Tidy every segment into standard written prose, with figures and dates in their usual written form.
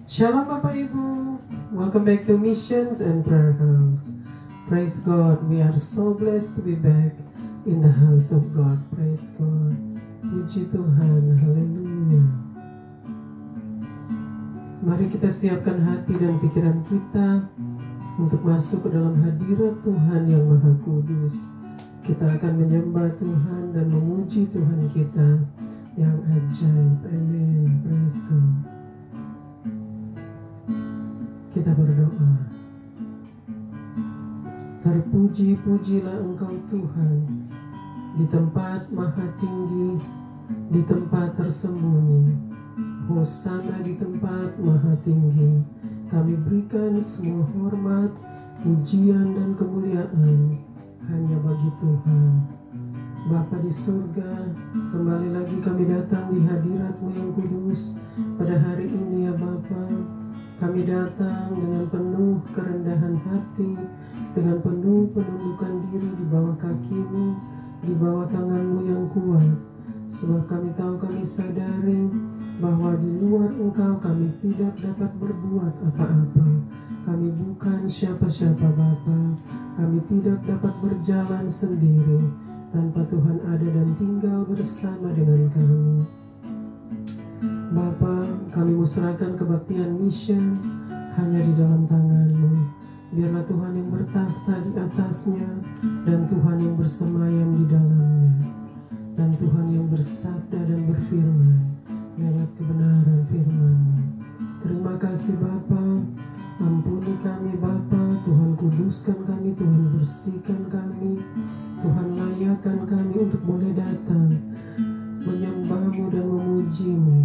Shalom Bapak Ibu, welcome back to Missions and Prayer House. Praise God, we are so blessed to be back in the house of God. Praise God, puji Tuhan, haleluya. Mari kita siapkan hati dan pikiran kita untuk masuk ke dalam hadirat Tuhan yang Maha Kudus. Kita akan menyembah Tuhan dan memuji Tuhan kita yang ajaib. Amin. Praise God. Kita berdoa. Terpuji-pujilah Engkau Tuhan di tempat maha tinggi, di tempat tersembunyi. Hosana di tempat maha tinggi. Kami berikan semua hormat, pujian dan kemuliaan hanya bagi Tuhan. Bapa di surga, kembali lagi kami datang di hadirat-Mu yang kudus pada hari ini ya Bapa. Kami datang dengan penuh kerendahan hati, dengan penuh penundukan diri di bawah kaki-Mu, di bawah tangan-Mu yang kuat. Sebab kami tahu, kami sadari bahwa di luar Engkau kami tidak dapat berbuat apa-apa. Kami bukan siapa-siapa Bapa. Kami tidak dapat berjalan sendiri tanpa Tuhan ada dan tinggal bersama dengan kami. Bapa, kami musrahkan kebaktian mission hanya di dalam tangan-Mu. Biarlah Tuhan yang bertakhta di atasnya dan Tuhan yang bersemayam di dalamnya, dan Tuhan yang bersabda dan berfirman lewat kebenaran firman-Mu. Terima kasih Bapa. Ampuni kami Bapa, Tuhan kuduskan kami, Tuhan bersihkan kami, Tuhan layakkan kami untuk boleh datang menyembah-Mu dan memuji-Mu,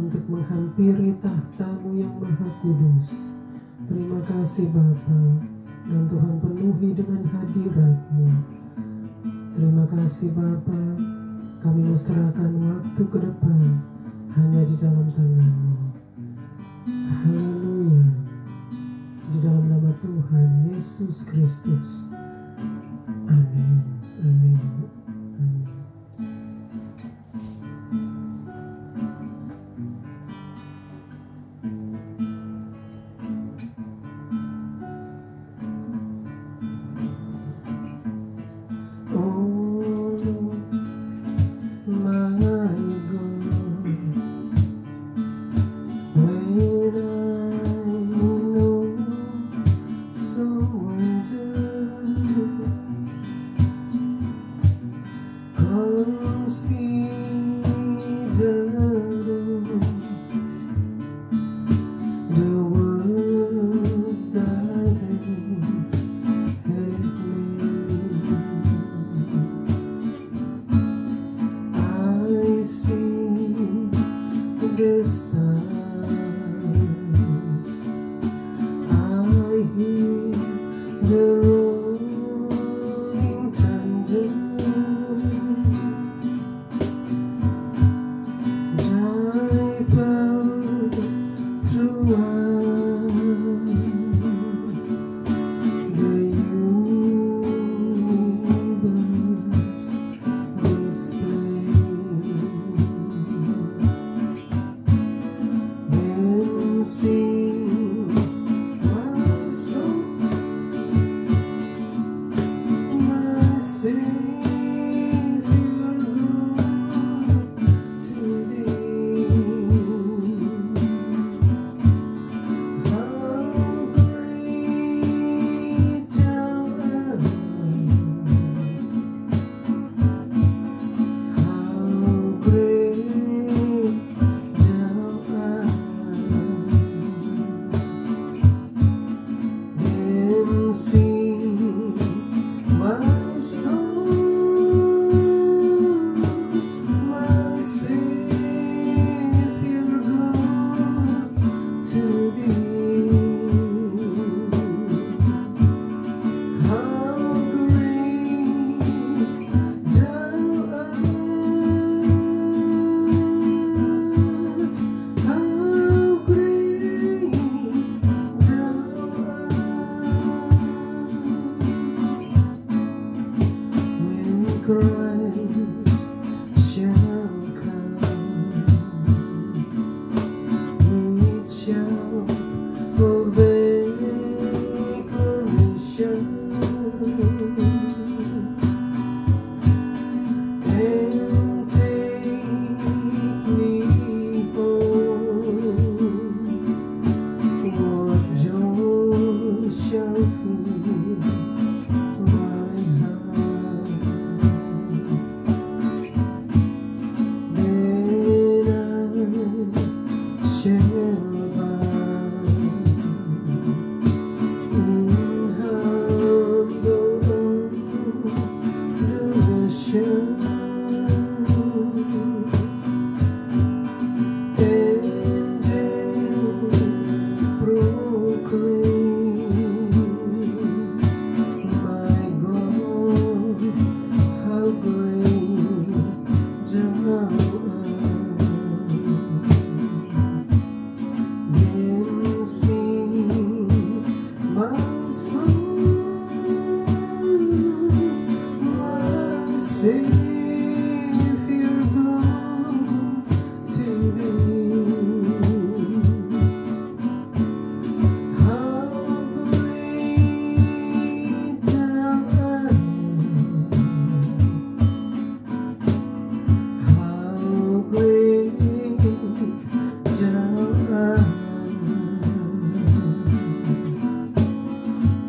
untuk menghampiri tahta-Mu yang maha kudus. Terima kasih Bapa, dan Tuhan penuhi dengan hadirat-Mu. Terima kasih Bapa, kami serahkan waktu ke depan hanya di dalam tangan-Mu. Haleluya. Di dalam nama Tuhan Yesus Kristus. Amin. Amin. Amin. Oh my God, when I know so wonderful,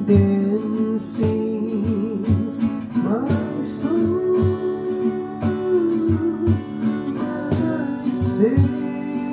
Then sings my soul, my Savior.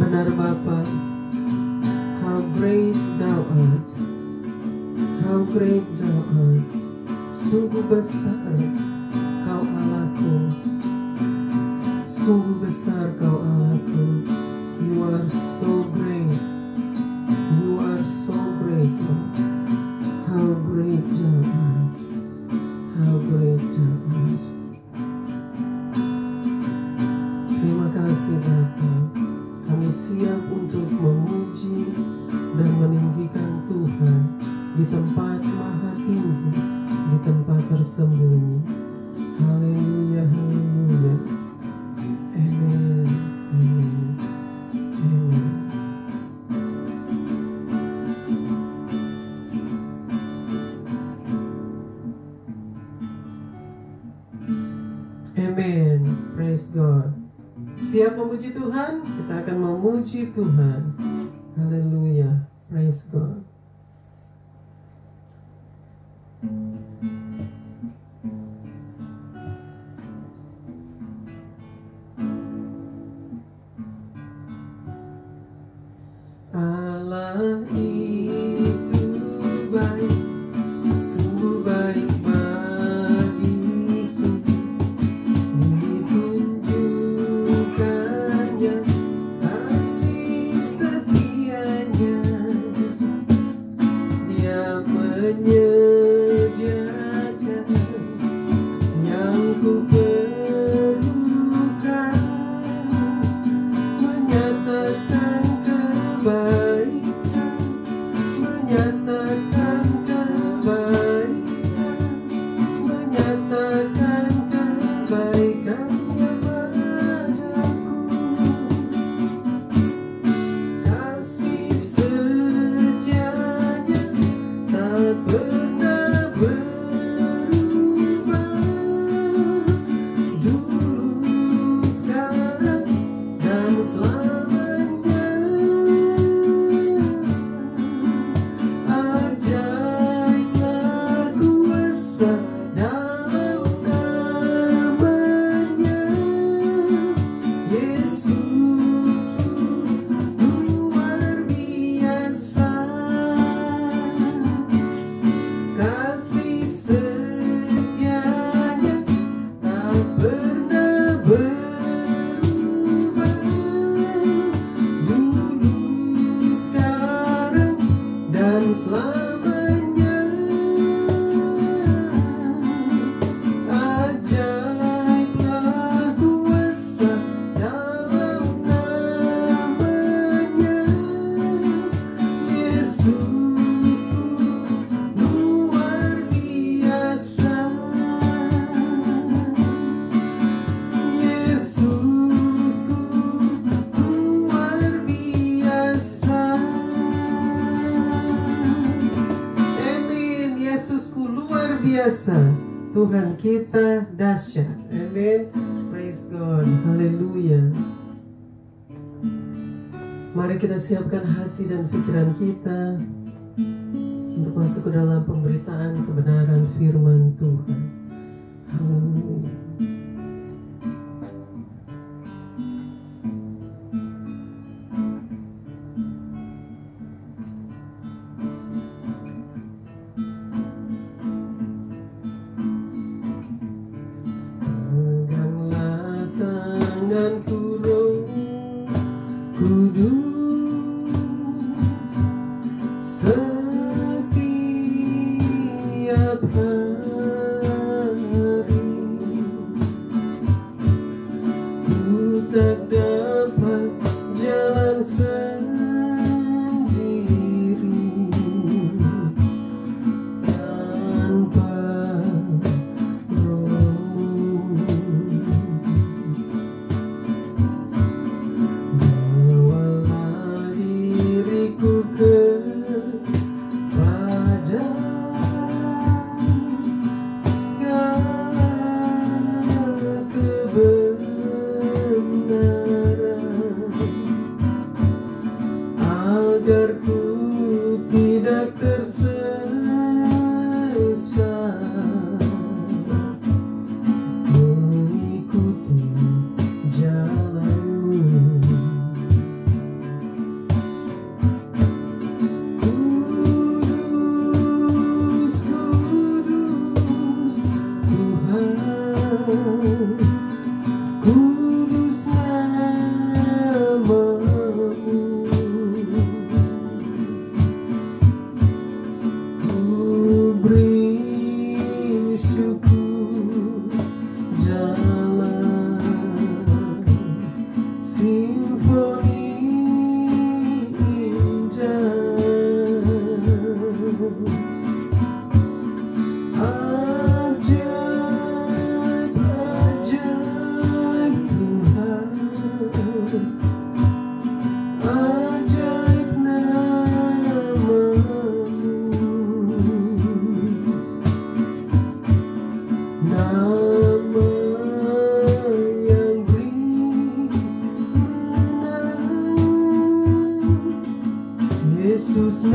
Benar Bapa, how great Thou art, how great Thou art, sungguh besar Kau Allahku, sungguh besar Kau Allahku. You are so great, you are so great, Lord. How great Thou art, how great Thou art. Terima kasih Bapa. Kami siap untuk memuji dan meninggikan Tuhan di tempat maha tinggi, di tempat tersembunyi. Haleluya, haleluya. Amen, amen, amen. Amen, praise God. Siap memuji Tuhan? Kita akan memuji Tuhan. Haleluya, praise God. Allah itu baik, sungguh baik bagiku. Ditunjukkannya kasih setianya, Dia menyediakan yang ku perlukan, menyatakan kebaikan, menyatakan kebaikan, menyatakan kebaikannya padaku. Kasih setianya tak pernah berubah, dulu, sekarang, dan selamanya. Ajaiblah kuasa dalam namanya, Yesusku luar biasa. Kasih setianya tak pernah berubah, dulu, sekarang, dan selamanya. Ajaiblah kuasa dalam namanya, Yesusku luar biasa. Yesusku luar biasa. Amin. Yesusku luar biasa. Tuhan kita dahsyat. Amin. Praise God. Haleluya. Mari kita siapkan hati dan pikiran kita untuk masuk ke dalam pemberitaan kebenaran firman Tuhan. Haleluya. Peganglah tanganku, Roh Kudus, setiap hari. Ku tak dapat jalan sendiri tanpa Roh-Mu. Nama yang beri Yesus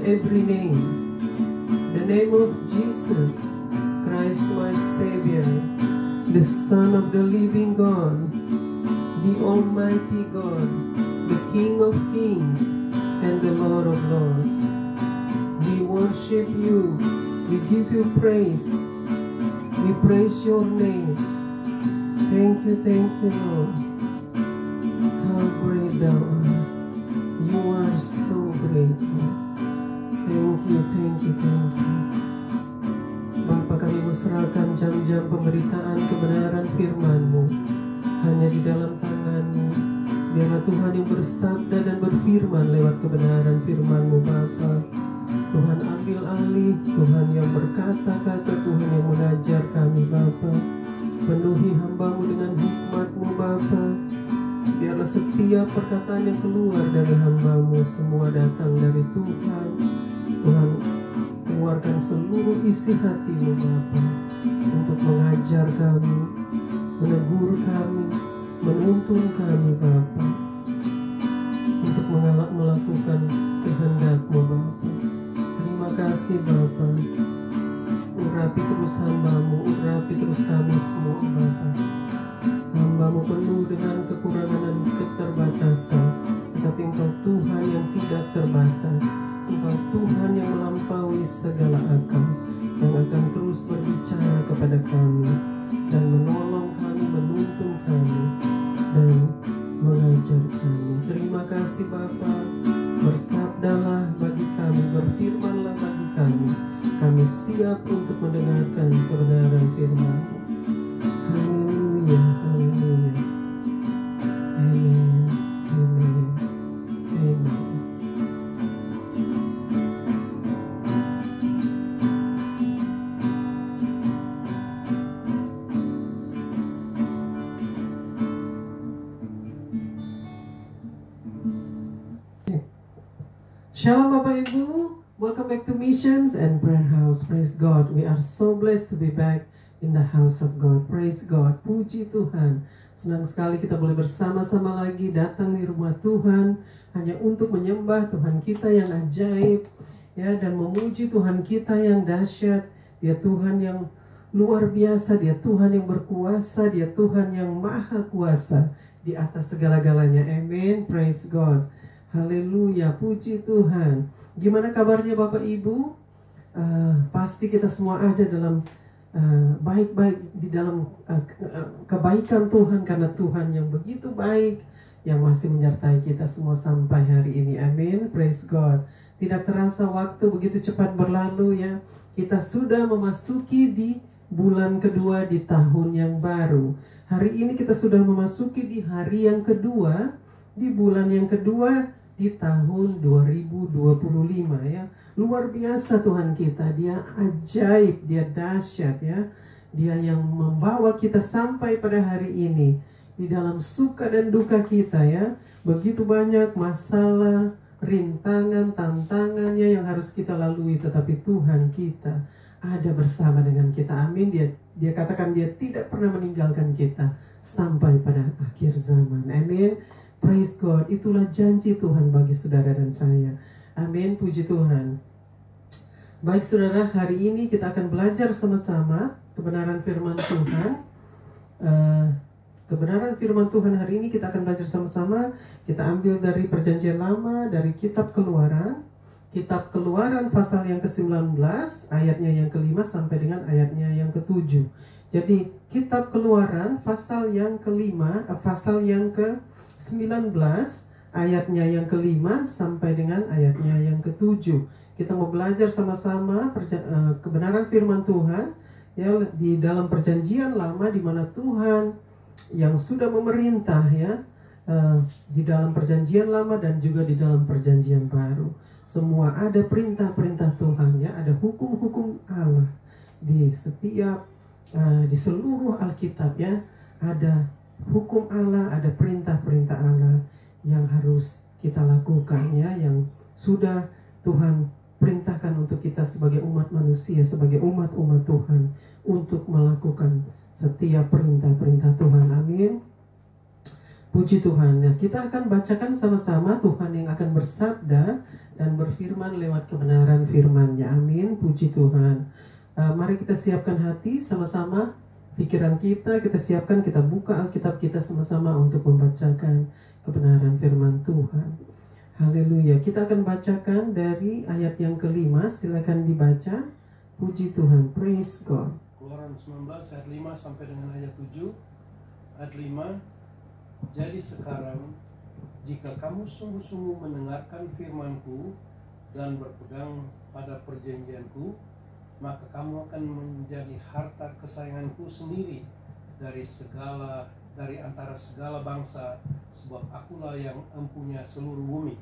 every name, the name of Jesus Christ my Savior, the Son of the living God, the Almighty God, the King of kings and the Lord of lords. We worship you, we give you praise, we praise your name. Thank you, Lord. How great thou art. You are so great, Lord. Thank you. Bapa, kami serahkan jam-jam pemberitaan kebenaran firman-Mu hanya di dalam tangan-Mu. Biarlah Tuhan yang bersabda dan berfirman lewat kebenaran firman-Mu, Bapa. Tuhan ambil alih, Tuhan yang berkata-kata, Tuhan yang mengajar kami, Bapa. Penuhi hamba-Mu dengan hikmat-Mu, Bapa. Biarlah setiap perkataan yang keluar dari hamba-Mu semua datang dari Tuhan. Tuhan, keluarkan seluruh isi hati-Mu, Bapa, untuk mengajar kami, menegur kami, menuntun kami, Bapa. hamba-Mu, urapi terus kami semua Bapa. Hamba-Mu penuh dengan kekurangan dan keterbatasan, tetapi Engkau Tuhan yang tidak terbatas. Engkau Tuhan yang melampaui segala akal, yang akan terus berbicara kepada kami dan menolong kami, menuntun kami, dan mengajar kami. Terima kasih Bapa. Bersabdalah bagi kami, berfirmanlah bagi kami. Kami siap untuk mendengarkan kebenaran firman-Mu. Haleluya, haleluya. Amin, amin, amin. Shalom Bapak Ibu, welcome back to Missions and Prayer House. Praise God, we are so blessed to be back in the house of God. Praise God, puji Tuhan. Senang sekali kita boleh bersama-sama lagi datang di rumah Tuhan hanya untuk menyembah Tuhan kita yang ajaib, ya, dan memuji Tuhan kita yang dahsyat. Dia Tuhan yang luar biasa, Dia Tuhan yang berkuasa, Dia Tuhan yang maha kuasa di atas segala-galanya. Amin, praise God. Haleluya, puji Tuhan. Gimana kabarnya Bapak Ibu? Pasti kita semua ada dalam baik-baik di dalam kebaikan Tuhan, karena Tuhan yang begitu baik yang masih menyertai kita semua sampai hari ini. Amin, praise God. Tidak terasa waktu begitu cepat berlalu, ya. Kita sudah memasuki di bulan kedua di tahun yang baru. Hari ini kita sudah memasuki di hari yang kedua di bulan yang kedua di tahun 2025, ya. Luar biasa Tuhan kita, Dia ajaib, Dia dahsyat, ya. Dia yang membawa kita sampai pada hari ini di dalam suka dan duka kita, ya. Begitu banyak masalah, rintangan, tantangannya yang harus kita lalui, tetapi Tuhan kita ada bersama dengan kita. Amin. Dia katakan Dia tidak pernah meninggalkan kita sampai pada akhir zaman. Amin. Praise God, itulah janji Tuhan bagi saudara dan saya. Amin, puji Tuhan. Baik saudara, hari ini kita akan belajar sama-sama kebenaran firman Tuhan. Kebenaran firman Tuhan hari ini kita akan belajar sama-sama. Kita ambil dari perjanjian lama, dari kitab Keluaran. Kitab Keluaran pasal yang ke-19, ayatnya yang ke-5 sampai dengan ayatnya yang ke-7. Jadi kitab Keluaran pasal yang ke-5, pasal yang ke-19, ayatnya yang ke-5 sampai dengan ayatnya yang ke-7. Kita mau belajar sama-sama kebenaran firman Tuhan, ya, di dalam perjanjian lama, di mana Tuhan yang sudah memerintah, ya, di dalam perjanjian lama dan juga di dalam perjanjian baru. Semua ada perintah-perintah Tuhan, ya, ada hukum-hukum Allah di setiap di seluruh Alkitab, ya. Ada hukum Allah, ada perintah-perintah Allah yang harus kita lakukan, ya, yang sudah Tuhan perintahkan untuk kita sebagai umat manusia, sebagai umat-umat Tuhan, untuk melakukan setiap perintah-perintah Tuhan. Amin. Puji Tuhan. Nah, kita akan bacakan sama-sama Tuhan yang akan bersabda dan berfirman lewat kebenaran firman-Nya. Amin. Puji Tuhan. Mari kita siapkan hati sama-sama, pikiran kita siapkan, kita buka Alkitab kita sama-sama untuk membacakan kebenaran firman Tuhan. Haleluya. Kita akan bacakan dari ayat yang ke-5. Silakan dibaca. Puji Tuhan. Praise God. Keluaran 19 ayat 5 sampai dengan ayat 7. Ayat 5. Jadi sekarang, jika kamu sungguh-sungguh mendengarkan firman-Ku dan berpegang pada perjanjian-Ku, maka kamu akan menjadi harta kesayangan-Ku sendiri dari antara segala bangsa, sebab Akulah yang empunya seluruh bumi.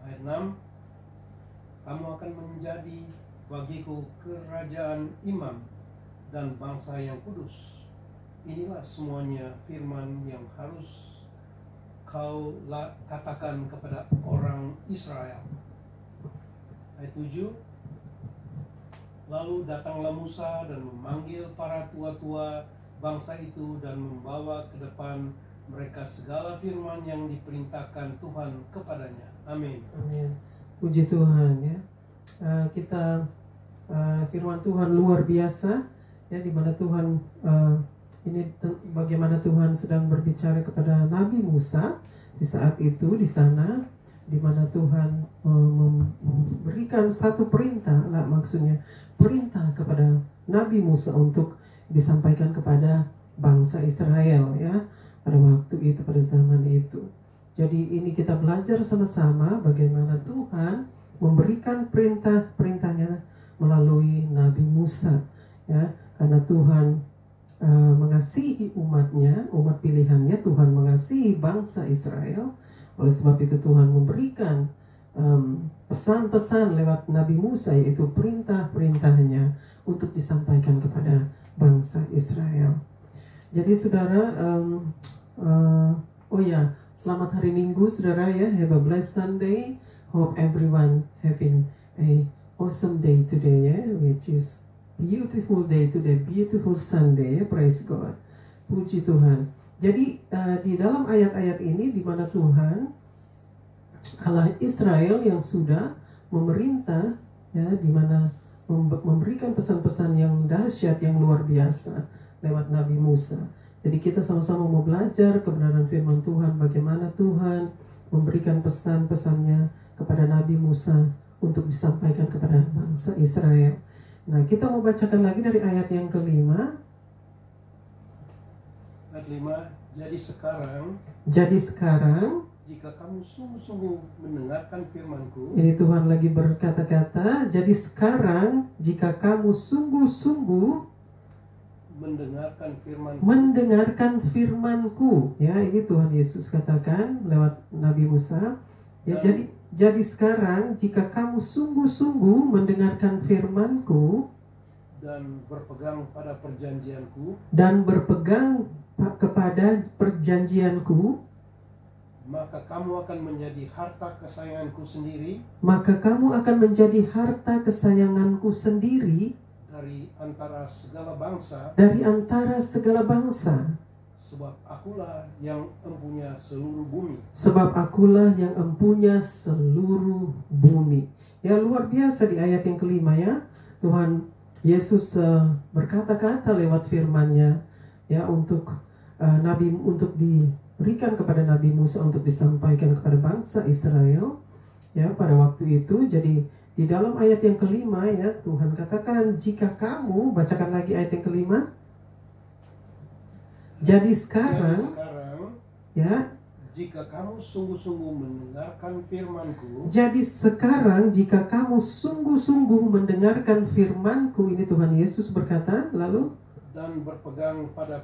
Ayat 6. Kamu akan menjadi bagiku kerajaan imam dan bangsa yang kudus. Inilah semuanya firman yang harus kau katakan kepada orang Israel. Ayat 7. Lalu datanglah Musa dan memanggil para tua-tua bangsa itu dan membawa ke depan mereka segala firman yang diperintahkan Tuhan kepadanya. Amin. Amin. Puji Tuhan, ya. Kita firman Tuhan luar biasa, ya, di mana Tuhan bagaimana Tuhan sedang berbicara kepada Nabi Musa di saat itu di sana, di mana Tuhan memberikan satu perintah, maksudnya perintah kepada Nabi Musa untuk disampaikan kepada bangsa Israel, ya, pada waktu itu, pada zaman itu. Jadi ini kita belajar sama-sama bagaimana Tuhan memberikan perintah-perintahnya melalui Nabi Musa, ya, karena Tuhan mengasihi umatnya, umat pilihannya. Tuhan mengasihi bangsa Israel. Oleh sebab itu Tuhan memberikan pesan-pesan lewat Nabi Musa, yaitu perintah-perintahnya untuk disampaikan kepada bangsa Israel. Jadi saudara, selamat hari Minggu saudara, ya. Have a blessed Sunday. Hope everyone having a awesome day today, ya, which is beautiful day today, beautiful Sunday, ya. Praise God, puji Tuhan. Jadi di dalam ayat-ayat ini, di mana Tuhan Allah Israel yang sudah memerintah, ya, di mana memberikan pesan-pesan yang dahsyat, yang luar biasa lewat Nabi Musa. Jadi kita sama-sama mau belajar kebenaran firman Tuhan, bagaimana Tuhan memberikan pesan-pesannya kepada Nabi Musa untuk disampaikan kepada bangsa Israel. Nah, kita mau bacakan lagi dari ayat yang kelima. Ayat 5, jadi sekarang jika kamu sungguh-sungguh mendengarkan firman-Ku. Ini Tuhan lagi berkata-kata, jadi sekarang jika kamu sungguh-sungguh mendengarkan firman-Ku, ya, ini Tuhan Yesus katakan lewat Nabi Musa, ya. Jadi sekarang jika kamu sungguh-sungguh mendengarkan firman-Ku dan berpegang pada perjanjian-Ku, maka kamu akan menjadi harta kesayanganku sendiri dari antara segala bangsa. Sebab akulah yang empunya seluruh bumi. Ya, luar biasa di ayat yang kelima, ya. Tuhan Yesus berkata-kata lewat firman-Nya, ya, untuk diberikan kepada Nabi Musa untuk disampaikan kepada bangsa Israel, ya, pada waktu itu. Jadi di dalam ayat yang kelima, ya, Tuhan katakan, jika kamu, bacakan lagi ayat yang kelima. Jadi sekarang, ya, jika kamu sungguh-sungguh mendengarkan firman-Ku. Jadi sekarang jika kamu sungguh-sungguh mendengarkan firman-Ku, ini Tuhan Yesus berkata, lalu dan berpegang pada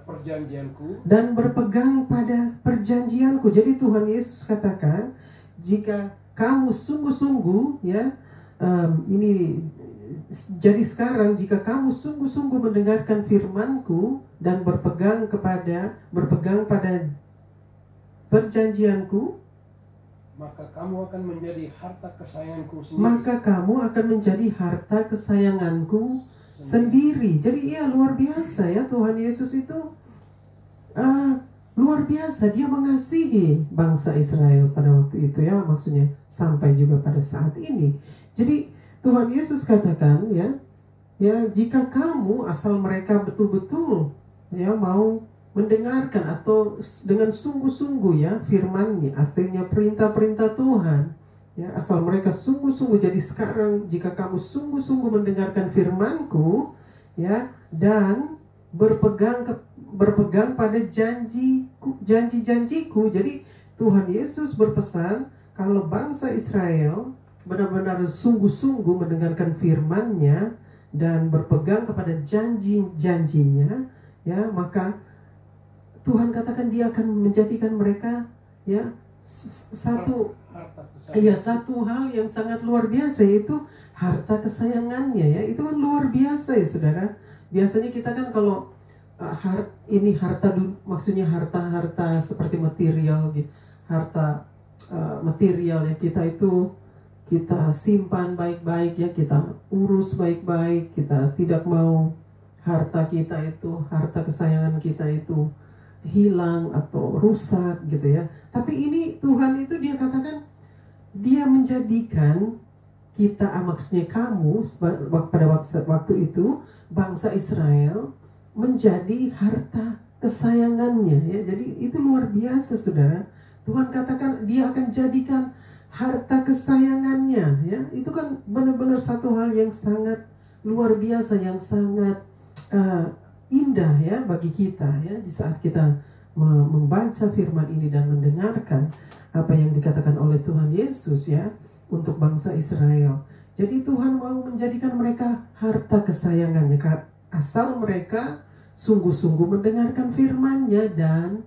perjanjianku. Jadi Tuhan Yesus katakan, jika kamu sungguh-sungguh, ya, jadi sekarang jika kamu sungguh-sungguh mendengarkan firman-Ku dan berpegang pada perjanjianku, maka kamu akan menjadi harta kesayanganku sendiri. Jadi ya, luar biasa, ya, Tuhan Yesus itu luar biasa. Dia mengasihi bangsa Israel pada waktu itu, ya, maksudnya sampai juga pada saat ini. Jadi Tuhan Yesus katakan, ya, jika kamu, asal mereka betul-betul, ya, mau mendengarkan atau dengan sungguh-sungguh, ya, firman-Nya, artinya perintah-perintah Tuhan, ya, asal mereka sungguh-sungguh. Jadi sekarang jika kamu sungguh-sungguh mendengarkan firman-Ku, ya, dan berpegang pada janji-janjiku. Jadi Tuhan Yesus berpesan kalau bangsa Israel benar-benar sungguh-sungguh mendengarkan firman-Nya dan berpegang kepada janji-janjinya, ya, maka Tuhan katakan Dia akan menjadikan mereka, ya, satu hal yang sangat luar biasa, yaitu harta kesayangannya, ya. Itu kan luar biasa, ya, saudara. Biasanya kita kan kalau maksudnya harta seperti material, harta material, ya, kita simpan baik-baik, ya, kita urus baik-baik, kita tidak mau harta kesayangan kita itu hilang atau rusak, gitu, ya. Tapi ini Tuhan itu Dia katakan Dia menjadikan kita, maksudnya kamu pada waktu itu bangsa Israel menjadi harta kesayangannya, ya. Jadi itu luar biasa, saudara. Tuhan katakan dia akan jadikan harta kesayangannya, ya. Itu kan benar-benar satu hal yang sangat luar biasa, yang sangat indah, ya, bagi kita, ya, di saat kita membaca firman ini dan mendengarkan apa yang dikatakan oleh Tuhan Yesus, ya, untuk bangsa Israel. Jadi Tuhan mau menjadikan mereka harta kesayangannya, asal mereka sungguh-sungguh mendengarkan firman-Nya dan,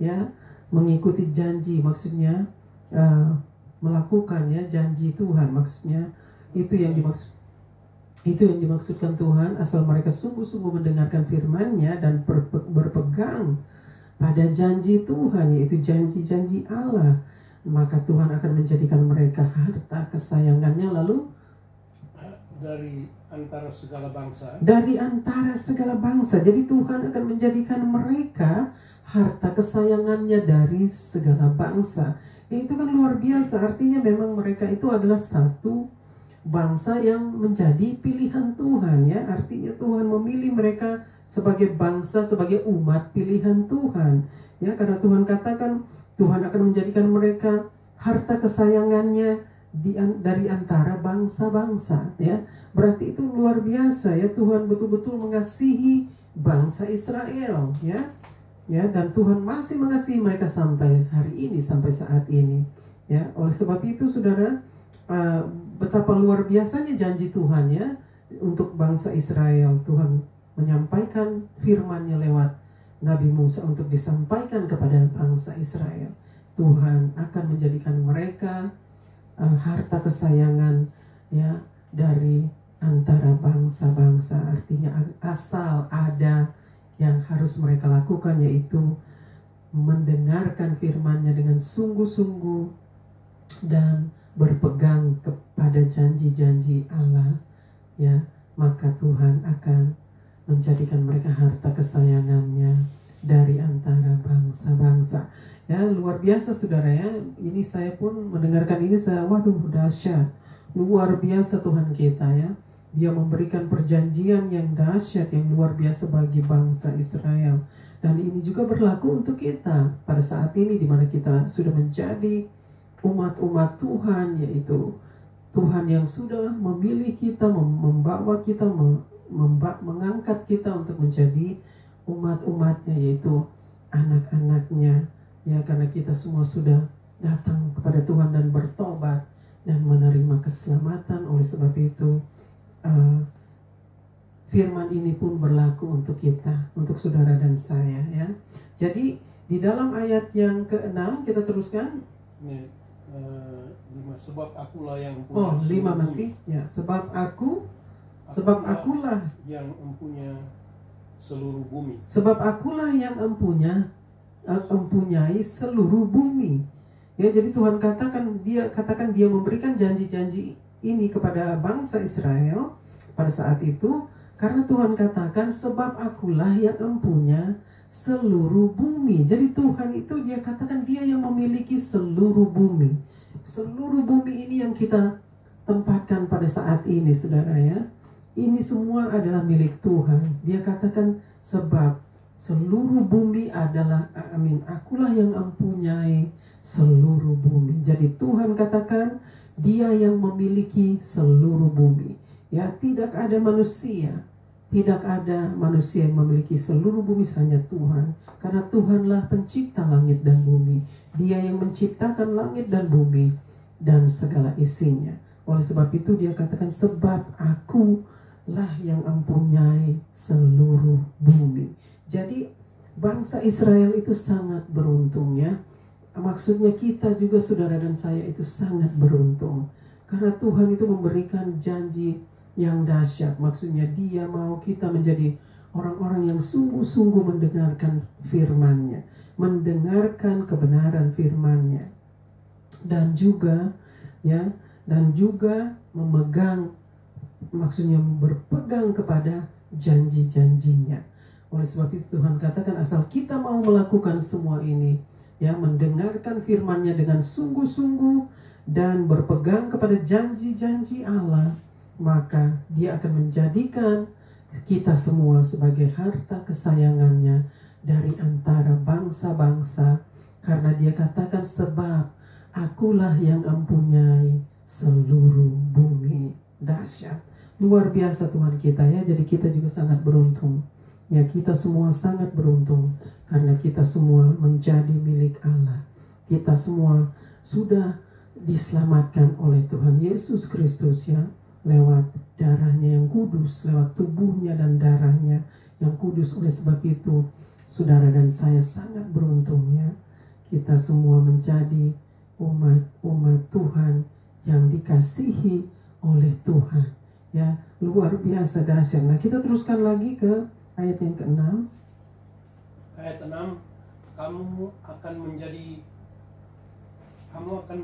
ya, mengikuti janji, maksudnya melakukan, ya, janji Tuhan, maksudnya itu yang dimaksudkan Tuhan, asal mereka sungguh-sungguh mendengarkan firman-Nya dan berpegang pada janji Tuhan, yaitu janji-janji Allah, maka Tuhan akan menjadikan mereka harta kesayangannya. Lalu dari antara segala bangsa. Jadi Tuhan akan menjadikan mereka harta kesayangannya dari segala bangsa. Itu kan luar biasa. Artinya memang mereka itu adalah satu bangsa yang menjadi pilihan Tuhan, ya. Artinya Tuhan memilih mereka sebagai bangsa, sebagai umat pilihan Tuhan, ya. Karena Tuhan katakan Tuhan akan menjadikan mereka harta kesayangannya dari antara bangsa-bangsa, ya. Berarti itu luar biasa, ya. Tuhan betul-betul mengasihi bangsa Israel, ya. Ya, dan Tuhan masih mengasihi mereka sampai hari ini, sampai saat ini, ya. Oleh sebab itu, saudara, betapa luar biasanya janji Tuhan, ya, untuk bangsa Israel. Tuhan menyampaikan firman-Nya lewat Nabi Musa untuk disampaikan kepada bangsa Israel. Tuhan akan menjadikan mereka harta kesayangan, ya, dari antara bangsa-bangsa. Artinya asal ada yang harus mereka lakukan, yaitu mendengarkan firman-Nya dengan sungguh-sungguh dan berpegang kepada janji-janji Allah, ya, maka Tuhan akan menjadikan mereka harta kesayangannya dari antara bangsa-bangsa. Ya, luar biasa, saudara, ya. Ini saya pun mendengarkan ini, waduh, dahsyat. Luar biasa Tuhan kita, ya. Dia memberikan perjanjian yang dahsyat, yang luar biasa bagi bangsa Israel. Dan ini juga berlaku untuk kita pada saat ini, di mana kita sudah menjadi umat-umat Tuhan, yaitu Tuhan yang sudah memilih kita, membawa kita, mengangkat kita untuk menjadi umat-umatnya, yaitu anak-anaknya, ya. Karena kita semua sudah datang kepada Tuhan dan bertobat dan menerima keselamatan. Oleh sebab itu firman ini pun berlaku untuk kita, untuk saudara dan saya, ya. Jadi di dalam ayat yang ke-6 kita teruskan. Ini, 5, sebab akulah yang mempunyai 5 masih, ya. Sebab akulah yang mempunyai seluruh bumi. Sebab akulah yang mempunyai seluruh bumi. Ya, jadi Tuhan katakan dia memberikan janji-janji ini kepada bangsa Israel pada saat itu, karena Tuhan katakan sebab akulah yang mempunyai seluruh bumi. Jadi Tuhan itu, dia katakan dia yang memiliki seluruh bumi. Seluruh bumi ini yang kita tempatkan pada saat ini, saudara, ya. Ini semua adalah milik Tuhan. Dia katakan sebab seluruh bumi adalah, akulah yang mempunyai seluruh bumi. Jadi Tuhan katakan dia yang memiliki seluruh bumi. Ya, tidak ada manusia yang memiliki seluruh bumi, hanya Tuhan. Karena Tuhanlah pencipta langit dan bumi. Dia yang menciptakan langit dan bumi dan segala isinya. Oleh sebab itu dia katakan sebab akulah yang mempunyai seluruh bumi. Jadi bangsa Israel itu sangat beruntung, ya. Maksudnya kita juga, saudara dan saya, itu sangat beruntung. Karena Tuhan itu memberikan janji yang dahsyat. Maksudnya dia mau kita menjadi orang-orang yang sungguh-sungguh mendengarkan firman-Nya, mendengarkan kebenaran firman-Nya, dan juga, ya, memegang, maksudnya berpegang kepada janji-janjinya. Oleh sebab itu Tuhan katakan asal kita mau melakukan semua ini, ya, mendengarkan firman-Nya dengan sungguh-sungguh dan berpegang kepada janji-janji Allah, maka Dia akan menjadikan kita semua sebagai harta kesayangannya dari antara bangsa-bangsa, karena Dia katakan, sebab Akulah yang mempunyai seluruh bumi. Dahsyat, luar biasa Tuhan kita ya. Jadi kita juga sangat beruntung ya, kita semua sangat beruntung karena kita semua menjadi milik Allah. Kita semua sudah diselamatkan oleh Tuhan Yesus Kristus ya, lewat darahnya yang kudus, lewat tubuhnya dan darahnya yang kudus. Oleh sebab itu saudara dan saya sangat beruntung ya, kita semua menjadi umat Tuhan yang dikasihi oleh Tuhan ya, luar biasa dahsyat. Nah, kita teruskan lagi ke ayat yang ke-6. Ayat 6, kamu akan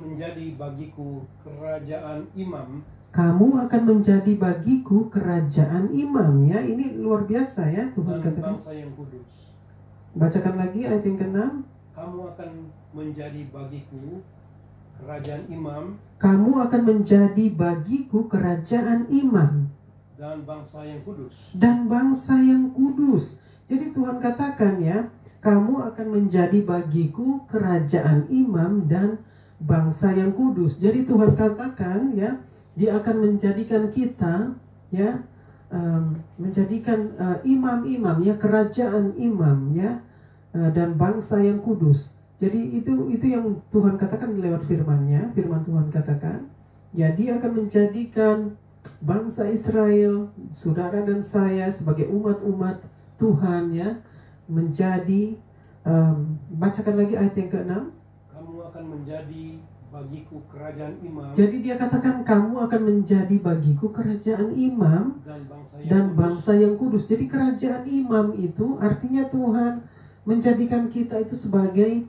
menjadi bagiku kerajaan imam. Kamu akan menjadi bagiku kerajaan imam ya. Ini luar biasa ya, Tuhan katakan. Bangsa yang kudus. Bacakan lagi ayat yang ke-6. Kamu akan menjadi bagiku kerajaan imam. Kamu akan menjadi bagiku kerajaan imam Dan bangsa yang kudus. Dan bangsa yang kudus. Jadi Tuhan katakan ya, kamu akan menjadi bagiku kerajaan imam dan bangsa yang kudus. Jadi Tuhan katakan ya, Dia akan menjadikan kita ya, menjadikan imam-imam ya, kerajaan imam ya, dan bangsa yang kudus. Jadi itu yang Tuhan katakan lewat firman-Nya. Firman Tuhan katakan, ya, Dia akan menjadikan bangsa Israel, saudara dan saya sebagai umat-umat Tuhan ya, menjadi bacakan lagi ayat yang ke-6. Kamu akan menjadi bagiku kerajaan imam. Jadi Dia katakan kamu akan menjadi bagiku kerajaan imam dan bangsa yang kudus. Jadi kerajaan imam itu artinya Tuhan menjadikan kita itu sebagai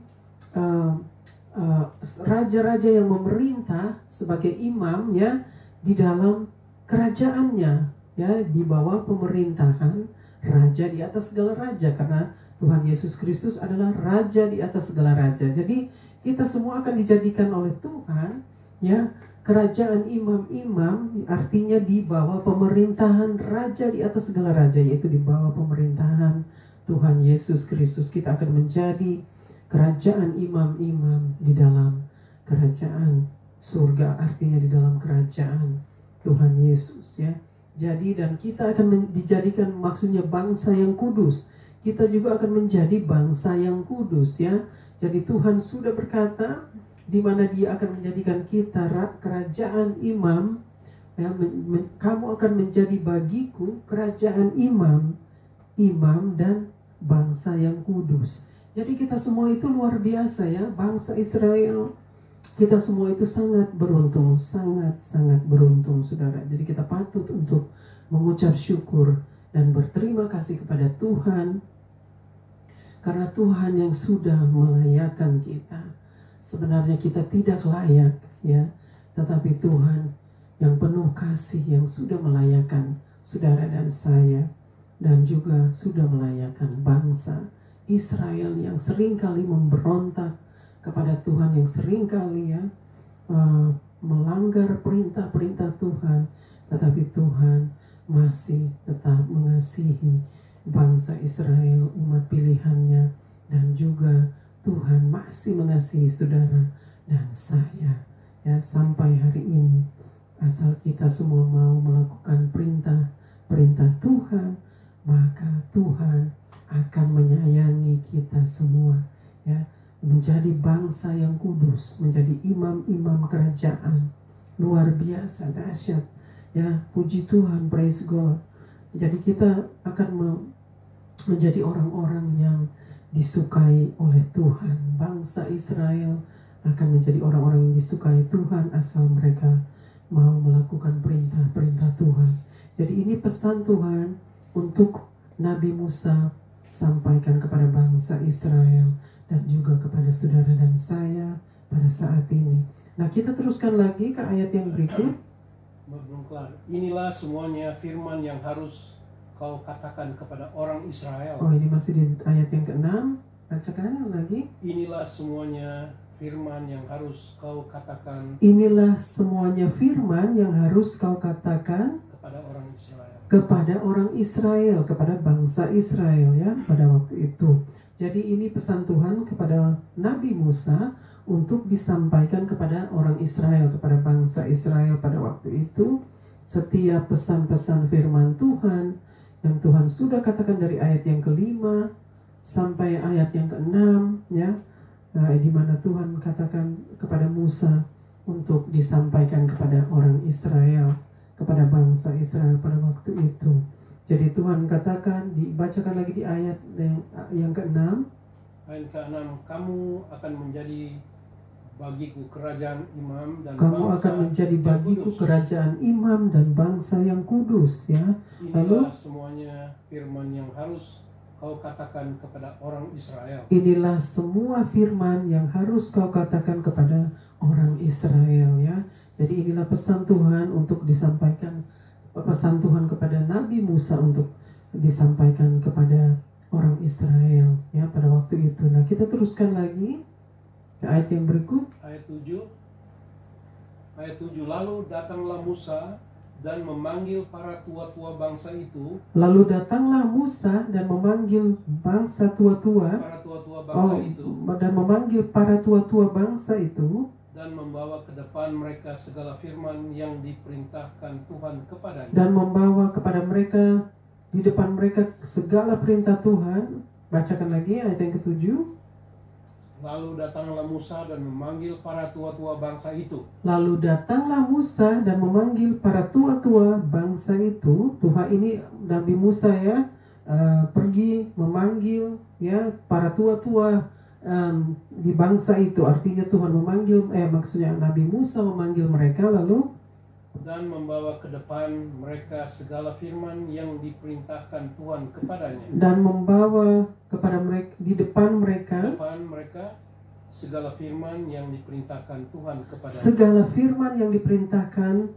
raja-raja yang memerintah sebagai imam ya, di dalam kerajaannya ya, di bawah pemerintahan raja di atas segala raja, karena Tuhan Yesus Kristus adalah raja di atas segala raja. Jadi kita semua akan dijadikan oleh Tuhan ya, kerajaan imam-imam, artinya di bawah pemerintahan raja di atas segala raja, yaitu di bawah pemerintahan Tuhan Yesus Kristus. Kita akan menjadi kerajaan imam-imam di dalam kerajaan surga, artinya di dalam kerajaan Tuhan Yesus ya. Jadi dan kita akan dijadikan, maksudnya bangsa yang kudus. Kita juga akan menjadi bangsa yang kudus ya. Jadi Tuhan sudah berkata di mana Dia akan menjadikan kita kerajaan imam ya, kamu akan menjadi bagiku kerajaan imam dan bangsa yang kudus. Jadi kita semua itu luar biasa ya, bangsa Israel. Kita semua itu sangat beruntung, sangat beruntung saudara. Jadi kita patut untuk mengucap syukur dan berterima kasih kepada Tuhan, karena Tuhan yang sudah melayakkan kita. Sebenarnya kita tidak layak ya, tetapi Tuhan yang penuh kasih yang sudah melayakkan saudara dan saya, dan juga sudah melayakkan bangsa Israel yang seringkali memberontak kepada Tuhan, yang seringkali ya melanggar perintah-perintah Tuhan, tetapi Tuhan masih tetap mengasihi bangsa Israel, umat pilihannya, dan juga Tuhan masih mengasihi saudara dan saya ya, sampai hari ini. Asal kita semua mau melakukan perintah Tuhan, maka Tuhan akan menyayangi kita semua ya, menjadi bangsa yang kudus, menjadi imam-imam kerajaan. Luar biasa dahsyat ya, puji Tuhan, praise God. Jadi kita akan menjadi orang-orang yang disukai oleh Tuhan. Bangsa Israel akan menjadi orang-orang yang disukai Tuhan asal mereka mau melakukan perintah-perintah Tuhan. Jadi ini pesan Tuhan untuk Nabi Musa sampaikan kepada bangsa Israel dan juga kepada saudara dan saya pada saat ini. Nah, kita teruskan lagi ke ayat yang berikut. Belum kelar. Inilah semuanya firman yang harus kau katakan kepada orang Israel. Oh, ini masih di ayat yang ke-6. Bacakan lagi. Inilah semuanya firman yang harus kau katakan inilah semuanya firman yang harus kau katakan kepada orang Israel. Kepada orang Israel, kepada bangsa Israel ya pada waktu itu. Jadi ini pesan Tuhan kepada Nabi Musa untuk disampaikan kepada orang Israel, kepada bangsa Israel pada waktu itu. Setiap pesan-pesan firman Tuhan yang Tuhan sudah katakan dari ayat yang ke-5 sampai ayat yang ke-6 ya, di mana Tuhan katakan kepada Musa untuk disampaikan kepada orang Israel, kepada bangsa Israel pada waktu itu. Jadi Tuhan katakan, dibacakan lagi di ayat yang ke-6. Ayat ke-6, kamu akan menjadi bagiku kerajaan imam dan Kamu bangsa akan menjadi yang bagiku kudus. kerajaan imam dan bangsa yang kudus ya. Inilah semuanya firman yang harus kau katakan kepada orang Israel. Inilah semua firman yang harus kau katakan kepada orang Israel ya. Jadi inilah pesan Tuhan untuk disampaikan, pesan Tuhan kepada Nabi Musa untuk disampaikan kepada orang Israel ya pada waktu itu. Nah, kita teruskan lagi ke ayat yang berikut. Ayat 7. Lalu datanglah Musa dan memanggil para tua-tua bangsa itu. Lalu datanglah Musa dan memanggil bangsa tua-tua. Para tua-tua bangsa itu. Dan memanggil para tua-tua bangsa itu. Dan membawa ke depan mereka segala firman yang diperintahkan Tuhan kepadanya. Dan membawa kepada mereka, di depan mereka segala perintah Tuhan. Bacakan lagi ayat yang ke-7. Lalu datanglah Musa dan memanggil para tua-tua bangsa itu. Lalu datanglah Musa dan memanggil para tua-tua bangsa itu. Tuhan ini Nabi Musa ya, pergi memanggil ya para tua-tua di bangsa itu. Artinya Tuhan memanggil, maksudnya Nabi Musa memanggil mereka lalu dan membawa ke depan mereka segala firman yang diperintahkan Tuhan kepadanya. Dan membawa kepada mereka, di depan mereka segala firman yang diperintahkan Tuhan kepadanya. Segala firman yang diperintahkan,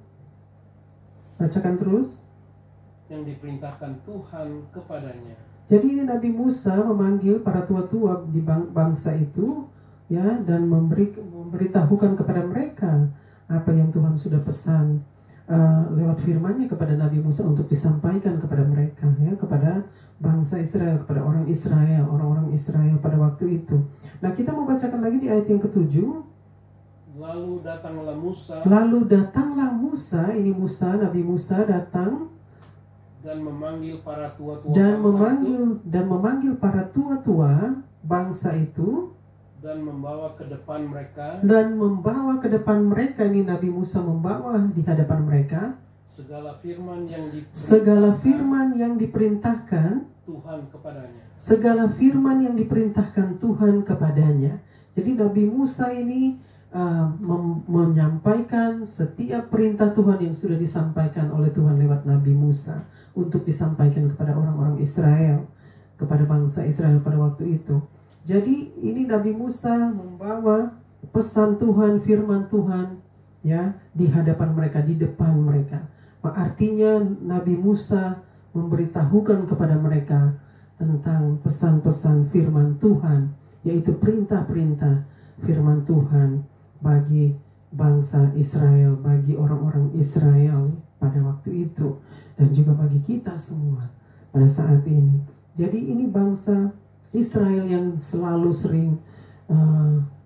bacakan terus. Yang diperintahkan Tuhan kepadanya. Jadi ini Nabi Musa memanggil para tua-tua di bangsa itu ya, dan memberitahukan kepada mereka apa yang Tuhan sudah pesan lewat firman-Nya kepada Nabi Musa untuk disampaikan kepada mereka ya, kepada bangsa Israel, kepada orang-orang Israel pada waktu itu. Nah, kita mau bacakan lagi di ayat yang ke-7. Lalu datanglah Musa, ini Musa, Nabi Musa datang dan memanggil para tua-tua para tua-tua bangsa itu. Dan membawa ke depan mereka, ini Nabi Musa membawa di hadapan mereka segala firman yang diperintahkan Tuhan kepadanya. Segala firman yang diperintahkan Tuhan kepadanya. Jadi Nabi Musa ini menyampaikan setiap perintah Tuhan yang sudah disampaikan oleh Tuhan lewat Nabi Musa untuk disampaikan kepada orang-orang Israel, kepada bangsa Israel pada waktu itu. Jadi ini Nabi Musa membawa pesan Tuhan, firman Tuhan ya di hadapan mereka, di depan mereka. Artinya Nabi Musa memberitahukan kepada mereka tentang pesan-pesan firman Tuhan, yaitu perintah-perintah firman Tuhan bagi bangsa Israel, bagi orang-orang Israel pada waktu itu, dan juga bagi kita semua pada saat ini. Jadi ini bangsa Israel yang selalu sering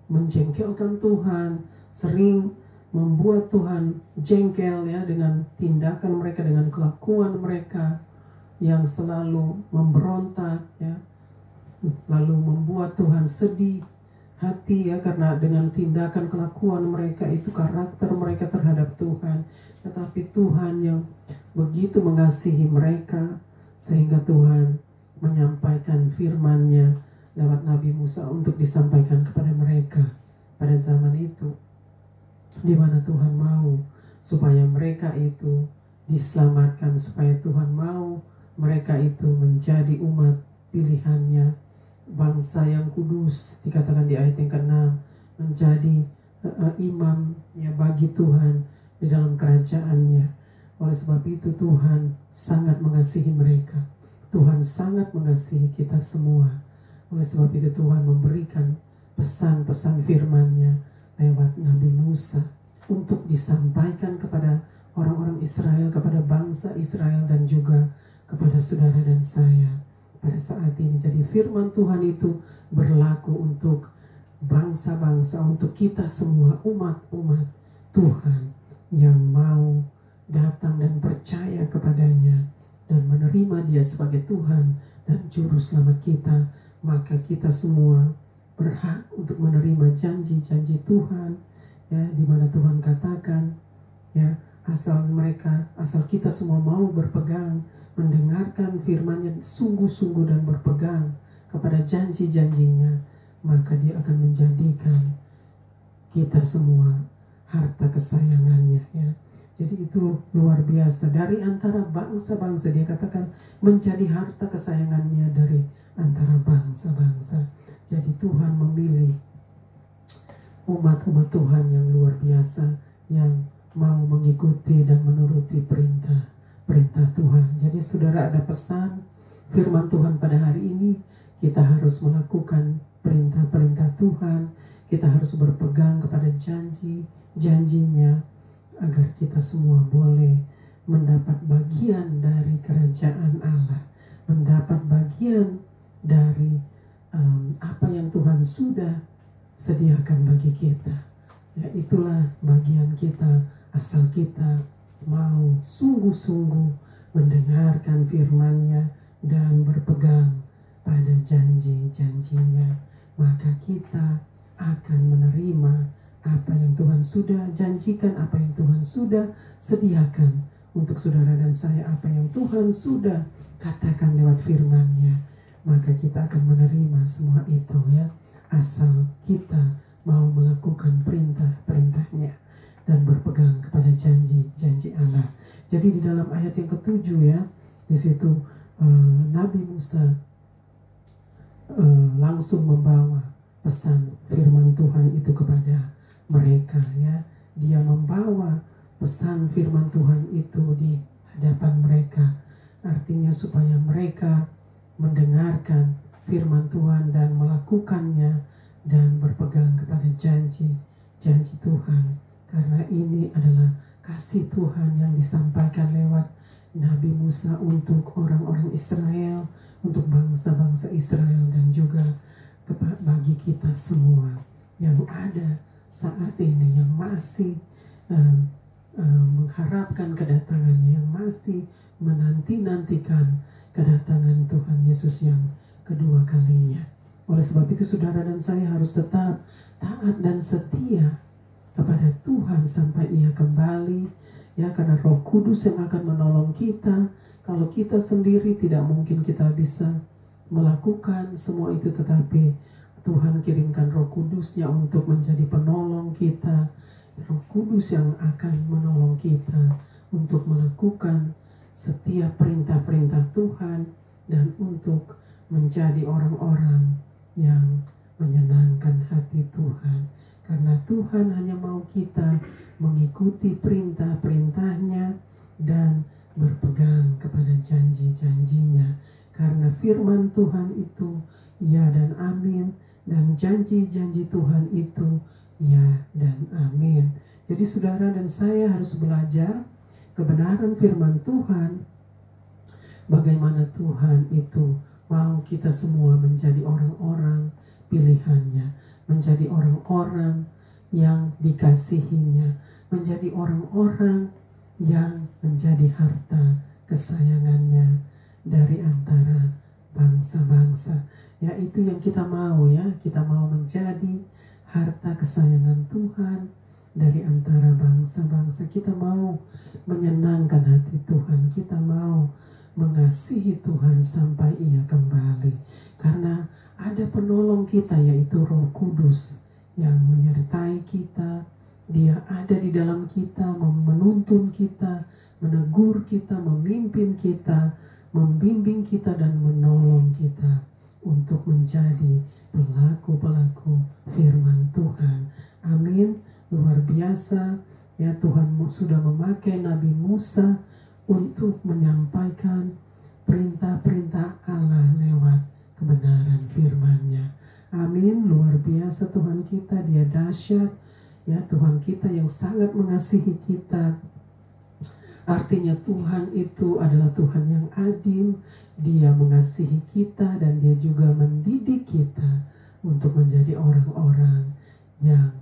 menjengkelkan Tuhan, sering membuat Tuhan jengkel ya dengan tindakan mereka, dengan kelakuan mereka yang selalu memberontak ya, lalu membuat Tuhan sedih hati ya, karena dengan tindakan kelakuan mereka itu karakter mereka terhadap Tuhan. Tetapi Tuhan yang begitu mengasihi mereka sehingga Tuhan menyampaikan firman-Nya lewat Nabi Musa untuk disampaikan kepada mereka pada zaman itu, di mana Tuhan mau supaya mereka itu diselamatkan, supaya Tuhan mau mereka itu menjadi umat pilihan-Nya, bangsa yang kudus, dikatakan di ayat yang ke-6, menjadi imam ya bagi Tuhan di dalam kerajaan-Nya. Oleh sebab itu Tuhan sangat mengasihi mereka. Tuhan sangat mengasihi kita semua. Oleh sebab itu Tuhan memberikan pesan-pesan firman-Nya lewat Nabi Musa untuk disampaikan kepada orang-orang Israel, kepada bangsa Israel, dan juga kepada saudara dan saya pada saat ini. Jadi firman Tuhan itu berlaku untuk bangsa-bangsa, untuk kita semua umat-umat Tuhan yang mau datang dan percaya kepadanya dan menerima Dia sebagai Tuhan dan Juru Selamat kita. Maka kita semua berhak untuk menerima janji-janji Tuhan, ya, di mana Tuhan katakan, ya, asal kita semua mau berpegang, mendengarkan firman-Nya sungguh-sungguh dan berpegang kepada janji-janjinya, maka Dia akan menjadikan kita semua harta kesayangannya, ya. Jadi itu luar biasa. Dari antara bangsa-bangsa, Dia katakan menjadi harta kesayangannya dari antara bangsa-bangsa. Jadi Tuhan memilih umat-umat Tuhan yang luar biasa, yang mau mengikuti dan menuruti perintah Tuhan. Jadi saudara, ada pesan firman Tuhan pada hari ini. Kita harus melakukan perintah-perintah Tuhan. Kita harus berpegang kepada janji-janjinya, agar kita semua boleh mendapat bagian dari kerajaan Allah, mendapat bagian dari apa yang Tuhan sudah sediakan bagi kita. Ya, itulah bagian kita, asal kita mau sungguh-sungguh mendengarkan firman-Nya dan berpegang pada janji-janjinya, maka kita akan menerima apa yang Tuhan sudah janjikan, apa yang Tuhan sudah sediakan untuk saudara dan saya, apa yang Tuhan sudah katakan lewat firman-Nya. Maka kita akan menerima semua itu, ya, asal kita mau melakukan perintah-perintahnya dan berpegang kepada janji-janji Allah. Jadi di dalam ayat yang ke-7, ya, di situ Nabi Musa langsung membawa pesan firman Tuhan itu kepada mereka, ya. Dia membawa pesan firman Tuhan itu di hadapan mereka, artinya supaya mereka mendengarkan firman Tuhan dan melakukannya dan berpegang kepada janji Tuhan, karena ini adalah kasih Tuhan yang disampaikan lewat Nabi Musa untuk orang-orang Israel, untuk bangsa-bangsa Israel, dan juga bagi kita semua yang ada saat ini, yang masih mengharapkan kedatangannya, yang masih menanti-nantikan kedatangan Tuhan Yesus yang kedua kalinya. Oleh sebab itu saudara dan saya harus tetap taat dan setia kepada Tuhan sampai Ia kembali, ya, karena Roh Kudus yang akan menolong kita. Kalau kita sendiri tidak mungkin kita bisa melakukan semua itu, tetapi Tuhan kirimkan Roh Kudus-Nya untuk menjadi penolong kita. Roh Kudus yang akan menolong kita untuk melakukan setiap perintah-perintah Tuhan dan untuk menjadi orang-orang yang menyenangkan hati Tuhan. Karena Tuhan hanya mau kita mengikuti perintah-perintahnya dan berpegang kepada janji-janjinya. Karena firman Tuhan itu ya dan amin, dan janji-janji Tuhan itu ya dan amin. Jadi saudara dan saya harus belajar kebenaran firman Tuhan, bagaimana Tuhan itu mau kita semua menjadi orang-orang pilihannya, menjadi orang-orang yang dikasihinya, menjadi orang-orang yang menjadi harta kesayangannya dari antara bangsa-bangsa. Ya, itu yang kita mau, ya, kita mau menjadi harta kesayangan Tuhan dari antara bangsa-bangsa. Kita mau menyenangkan hati Tuhan, kita mau mengasihi Tuhan sampai Ia kembali. Karena ada penolong kita, yaitu Roh Kudus yang menyertai kita. Dia ada di dalam kita, menuntun kita, menegur kita, memimpin kita, membimbing kita, dan menolong kita untuk menjadi pelaku-pelaku firman Tuhan. Amin. Luar biasa, ya, Tuhan sudah memakai Nabi Musa untuk menyampaikan perintah-perintah Allah lewat kebenaran firman-Nya. Amin. Luar biasa Tuhan kita, Dia dahsyat. Ya, Tuhan kita yang sangat mengasihi kita. Artinya Tuhan itu adalah Tuhan yang adil. Dia mengasihi kita dan Dia juga mendidik kita untuk menjadi orang-orang yang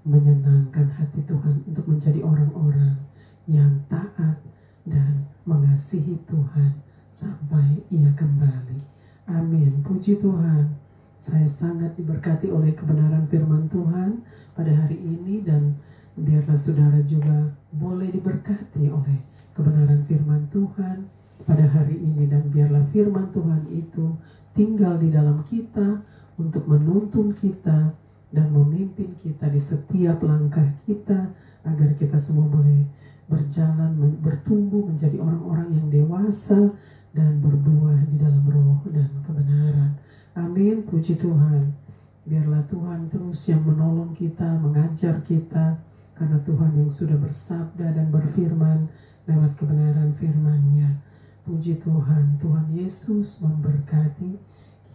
menyenangkan hati Tuhan, untuk menjadi orang-orang yang taat dan mengasihi Tuhan sampai Ia kembali. Amin. Puji Tuhan. Saya sangat diberkati oleh kebenaran firman Tuhan pada hari ini, dan biarlah saudara juga boleh diberkati oleh kebenaran firman Tuhan pada hari ini, dan biarlah firman Tuhan itu tinggal di dalam kita untuk menuntun kita dan memimpin kita di setiap langkah kita, agar kita semua boleh berjalan, bertumbuh menjadi orang-orang yang dewasa dan berbuah di dalam roh dan kebenaran. Amin. Puji Tuhan. Biarlah Tuhan terus yang menolong kita, mengajar kita, karena Tuhan yang sudah bersabda dan berfirman lewat kebenaran firman-Nya. Puji Tuhan. Tuhan Yesus memberkati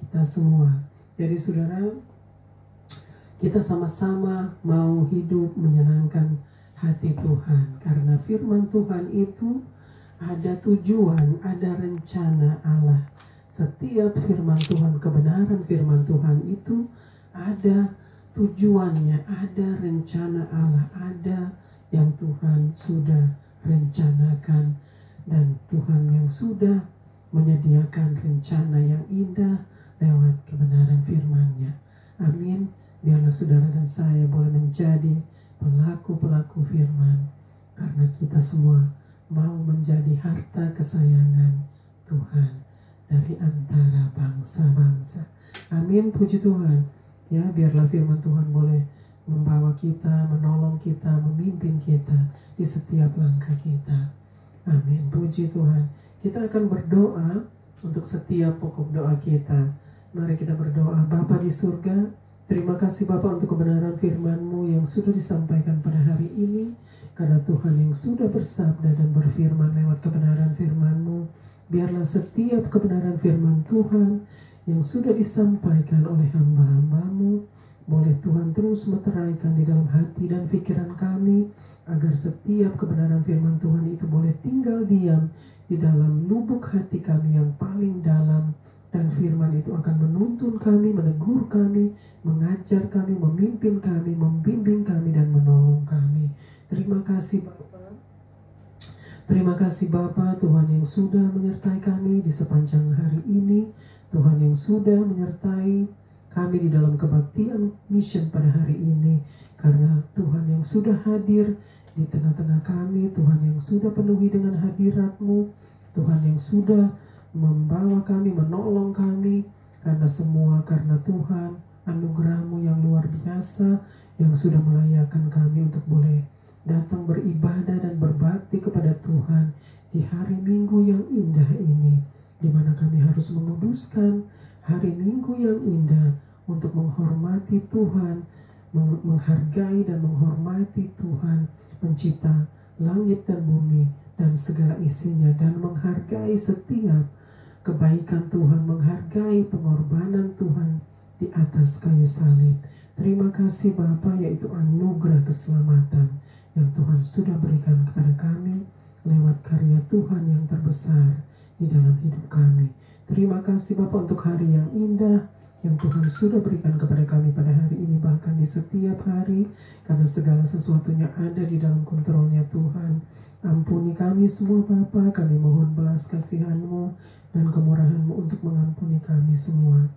kita semua. Jadi saudara, kita sama-sama mau hidup menyenangkan hati Tuhan, karena firman Tuhan itu ada tujuan, ada rencana Allah. Setiap firman Tuhan, kebenaran firman Tuhan itu ada tujuannya, ada rencana Allah, ada yang Tuhan sudah rencanakan, dan Tuhan yang sudah menyediakan rencana yang indah lewat kebenaran firman-Nya. Amin. Biarlah saudara dan saya boleh menjadi pelaku-pelaku firman, karena kita semua mau menjadi harta kesayangan Tuhan dari antara bangsa-bangsa. Amin. Puji Tuhan. Ya, biarlah firman Tuhan boleh membawa kita, menolong kita, memimpin kita di setiap langkah kita. Amin. Puji Tuhan. Kita akan berdoa untuk setiap pokok doa kita. Mari kita berdoa. Bapa di surga, terima kasih Bapa untuk kebenaran firman-Mu yang sudah disampaikan pada hari ini, karena Tuhan yang sudah bersabda dan berfirman lewat kebenaran firman-Mu. Biarlah setiap kebenaran firman Tuhan yang sudah disampaikan oleh hamba-hamba-Mu boleh Tuhan terus meteraikan di dalam hati dan pikiran kami, agar setiap kebenaran firman Tuhan itu boleh tinggal diam di dalam lubuk hati kami yang paling dalam, dan firman itu akan menuntun kami, menegur kami, mengajar kami, memimpin kami, membimbing kami, dan menolong kami. Terima kasih Bapa. Terima kasih Bapa, Tuhan yang sudah menyertai kami di sepanjang hari ini. Tuhan yang sudah menyertai kami di dalam kebaktian mission pada hari ini. Karena Tuhan yang sudah hadir di tengah-tengah kami, Tuhan yang sudah penuhi dengan hadirat-Mu, Tuhan yang sudah membawa kami, menolong kami, karena semua karena Tuhan, anugerah-Mu yang luar biasa yang sudah melayakkan kami untuk boleh datang beribadah dan berbakti kepada Tuhan di hari Minggu yang indah ini, di mana kami harus menguduskan hari Minggu yang indah untuk menghormati Tuhan, menghargai dan menghormati Tuhan, pencipta langit dan bumi dan segala isinya, dan menghargai setiap kebaikan Tuhan, menghargai pengorbanan Tuhan di atas kayu salib. Terima kasih Bapa, yaitu anugerah keselamatan yang Tuhan sudah berikan kepada kami lewat karya Tuhan yang terbesar di dalam hidup kami. Terima kasih Bapa untuk hari yang indah yang Tuhan sudah berikan kepada kami pada hari ini, bahkan di setiap hari, karena segala sesuatunya ada di dalam kontrolnya Tuhan. Ampuni kami semua Bapa, kami mohon belas kasihan-Mu dan kemurahan-Mu untuk mengampuni kami semua.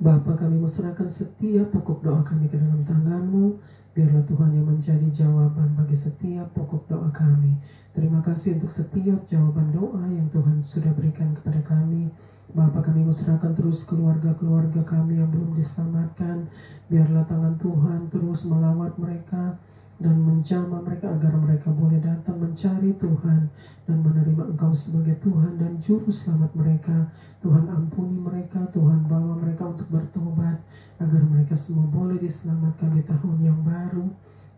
Bapa, kami serahkan setiap pokok doa kami ke dalam tangan-Mu. Biarlah Tuhan yang menjadi jawaban bagi setiap pokok doa kami. Terima kasih untuk setiap jawaban doa yang Tuhan sudah berikan kepada kami. Bapa, kami serahkan terus keluarga-keluarga kami yang belum diselamatkan. Biarlah tangan Tuhan terus melawat mereka dan menjamah mereka, agar mereka boleh datang mencari Tuhan dan menerima Engkau sebagai Tuhan dan Juru Selamat mereka. Tuhan ampuni mereka, Tuhan bawa mereka untuk bertobat, agar mereka semua boleh diselamatkan di tahun yang baru.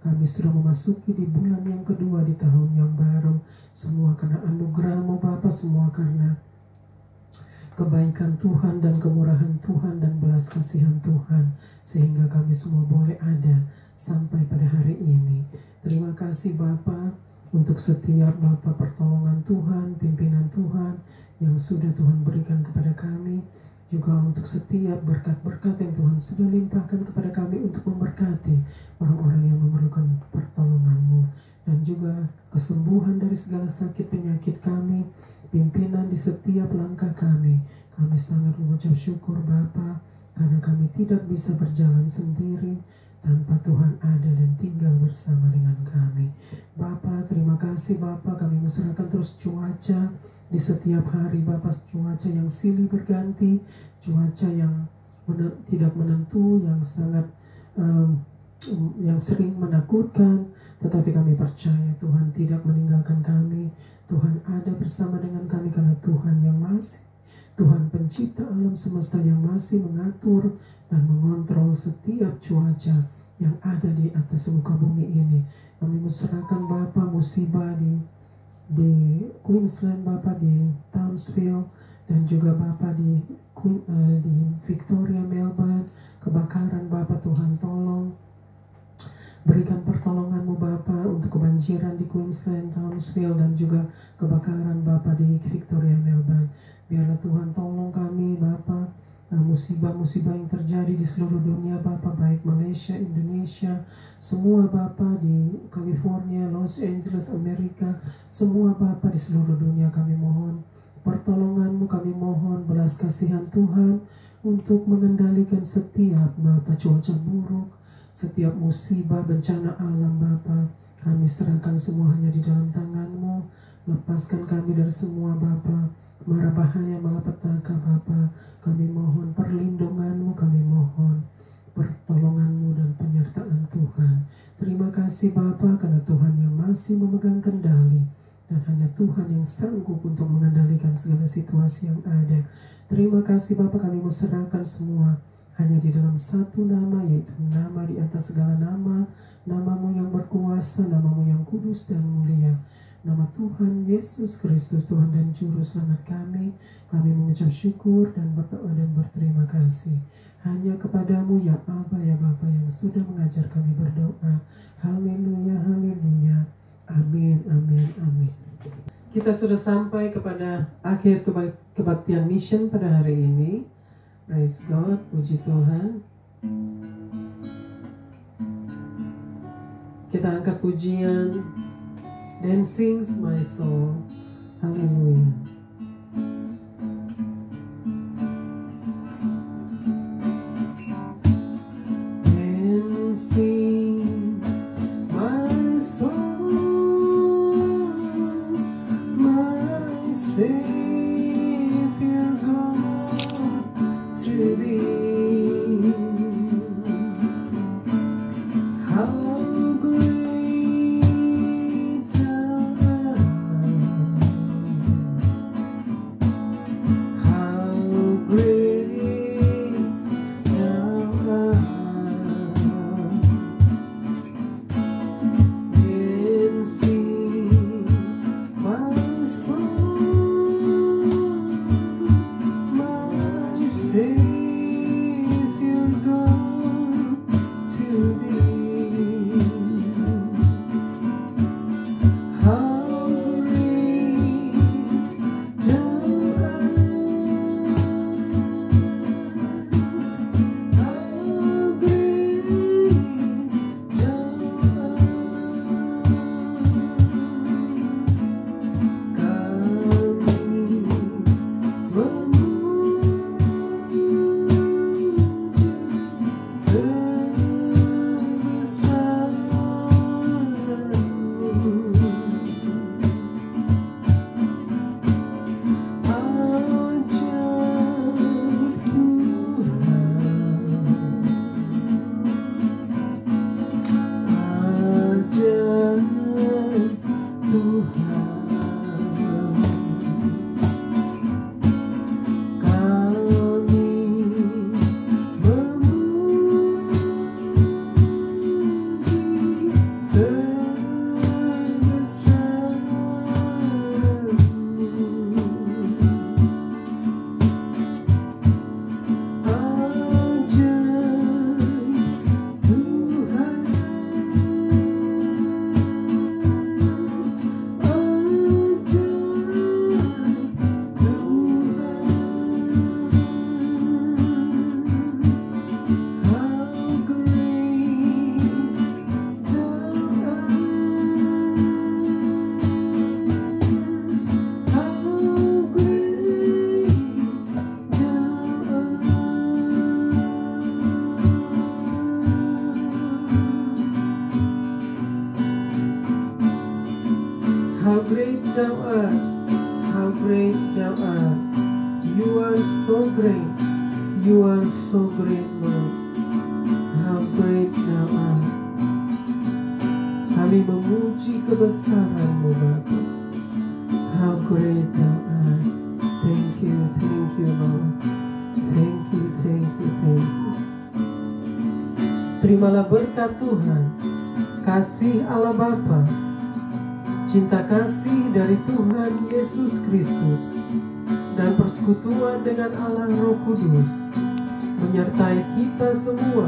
Kami sudah memasuki di bulan yang kedua di tahun yang baru. Semua karena anugerah-Mu Bapa, semua karena kebaikan Tuhan dan kemurahan Tuhan dan belas kasihan Tuhan, sehingga kami semua boleh ada sampai pada hari ini. Terima kasih Bapa untuk setiap Bapa pertolongan Tuhan, pimpinan Tuhan yang sudah Tuhan berikan kepada kami, juga untuk setiap berkat-berkat yang Tuhan sudah limpahkan kepada kami untuk memberkati orang-orang yang memerlukan pertolongan-Mu, dan juga kesembuhan dari segala sakit penyakit kami, pimpinan di setiap langkah kami. Kami sangat mengucap syukur Bapa, karena kami tidak bisa berjalan sendiri tanpa Tuhan ada dan tinggal bersama dengan kami. Bapa, terima kasih Bapa, kami menyerahkan terus cuaca di setiap hari Bapa, cuaca yang silih berganti, cuaca yang tidak menentu, yang sangat yang sering menakutkan, tetapi kami percaya Tuhan tidak meninggalkan kami. Tuhan ada bersama dengan kami karena Tuhan yang masih Tuhan pencipta alam semesta, yang masih mengatur dan mengontrol setiap cuaca yang ada di atas muka bumi ini. Kami menyerahkan Bapa musibah di Queensland Bapa, di Townsville, dan juga Bapa di Victoria, Melbourne, kebakaran Bapa, Tuhan tolong berikan pertolongan-Mu Bapa untuk kebanjiran di Queensland, Townsville, dan juga kebakaran Bapa di Victoria, Melbourne. Biarlah Tuhan tolong kami Bapa, musibah-musibah yang terjadi di seluruh dunia Bapa, baik Malaysia, Indonesia, semua Bapa di California, Los Angeles, Amerika, semua Bapa di seluruh dunia, kami mohon pertolongan-Mu, kami mohon belas kasihan Tuhan untuk mengendalikan setiap Bapa cuaca buruk, setiap musibah bencana alam Bapa. Kami serahkan semua hanya di dalam tangan-Mu. Lepaskan kami dari semua Bapa mara bahaya, malapetaka Bapa. Kami mohon perlindungan-Mu, kami mohon pertolongan-Mu dan penyertaan Tuhan. Terima kasih Bapa, karena Tuhan yang masih memegang kendali, dan hanya Tuhan yang sanggup untuk mengendalikan segala situasi yang ada. Terima kasih Bapa, kami mau serahkan semua hanya di dalam satu nama, yaitu nama di atas segala nama, nama-Mu yang berkuasa, nama-Mu yang kudus dan mulia, nama Tuhan Yesus Kristus, Tuhan dan Juru Selamat kami. Kami mengucap syukur dan berdoa dan berterima kasih hanya kepadamu ya Aba, ya Bapa, yang sudah mengajar kami berdoa. Haleluya, haleluya, amin, amin, amin. Kita sudah sampai kepada akhir kebaktian mission pada hari ini. Praise God, puji Tuhan. Kita angkat pujian Then Sings My Soul. Haleluya. Then sings my soul, my Savior God, to thee. How great thou art, How great thou art, how great thou art. You are so great, you are so great, Lord. How great thou art. Kami memuji kebesaran-Mu, Bapa. How great thou art. Thank you, Lord. Thank you, thank you, thank you. Terimalah berkat Tuhan, kasih Allah Bapa, cinta kasih dari Tuhan Yesus Kristus, dan persekutuan dengan Allah Roh Kudus menyertai kita semua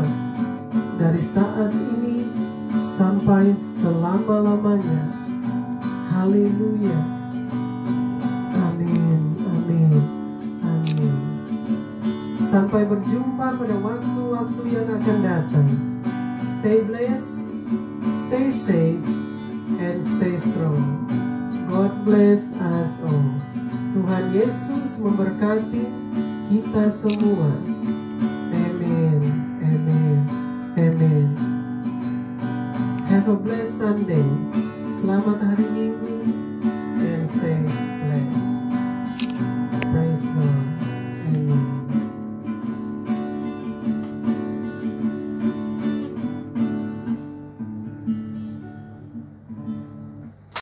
dari saat ini sampai selama-lamanya. Haleluya. Amin, amin, amin. Sampai berjumpa pada waktu-waktu yang akan datang. Stay blessed, stay safe, and stay strong. God bless us all. Tuhan Yesus memberkati kita semua. Amen, amen, amen. Have a blessed Sunday. Selamat hari Minggu, and stay